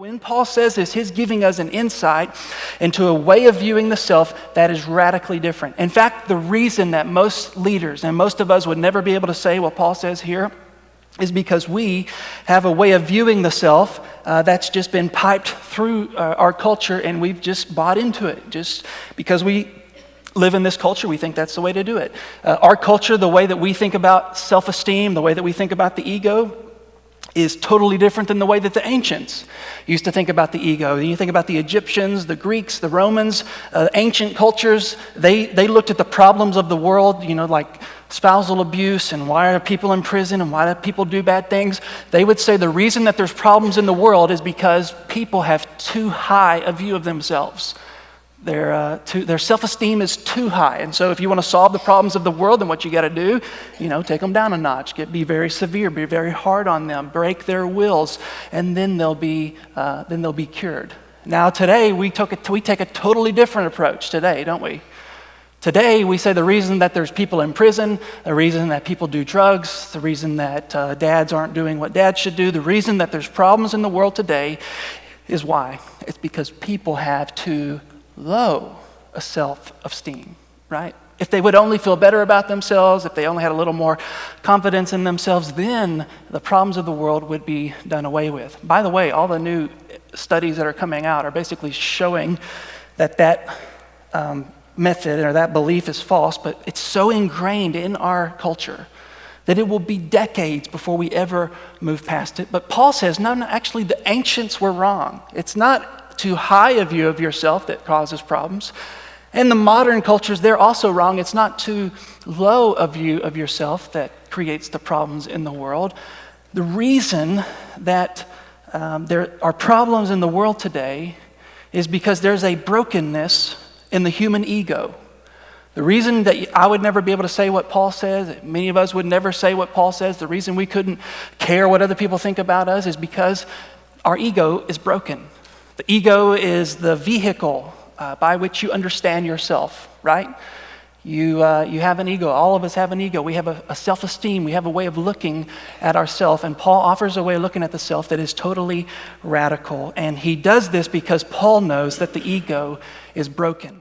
When Paul says this, he's giving us an insight into a way of viewing the self that is radically different. In fact, the reason that most leaders and most of us would never be able to say what Paul says here is because we have a way of viewing the self that's just been piped through our culture, and we've just bought into it. Just because we live in this culture, we think that's the way to do it. Our culture, the way that we think about self-esteem, the way that we think about the ego, is totally different than the way that the ancients used to think about the ego. You think about the Egyptians, the Greeks, the Romans, ancient cultures, they looked at the problems of the world, like spousal abuse and why are people in prison and why do people do bad things. They would say the reason that there's problems in the world is because people have too high a view of themselves. Their self-esteem is too high. And so if you want to solve the problems of the world, then what you got to do, take them down a notch, be very severe, be very hard on them, break their wills, and then they'll be cured. Now today, we take a totally different approach today, don't we? Today, we say the reason that there's people in prison, the reason that people do drugs, the reason that dads aren't doing what dads should do, the reason that there's problems in the world today is why? It's because people have too low a self-esteem, right? If they would only feel better about themselves, if they only had a little more confidence in themselves, then the problems of the world would be done away with. By the way, all the new studies that are coming out are basically showing that method or that belief is false, but it's so ingrained in our culture that it will be decades before we ever move past it. But Paul says, no, actually the ancients were wrong. It's not too high a view of yourself that causes problems. And the modern cultures, they're also wrong. It's not too low a view of yourself that creates the problems in the world. The reason that there are problems in the world today is because there's a brokenness in the human ego. The reason that I would never be able to say what Paul says, many of us would never say what Paul says, the reason we couldn't care what other people think about us is because our ego is broken. The ego is the vehicle by which you understand yourself, right? You have an ego. All of us have an ego. We have a self-esteem. We have a way of looking at ourselves. And Paul offers a way of looking at the self that is totally radical. And he does this because Paul knows that the ego is broken.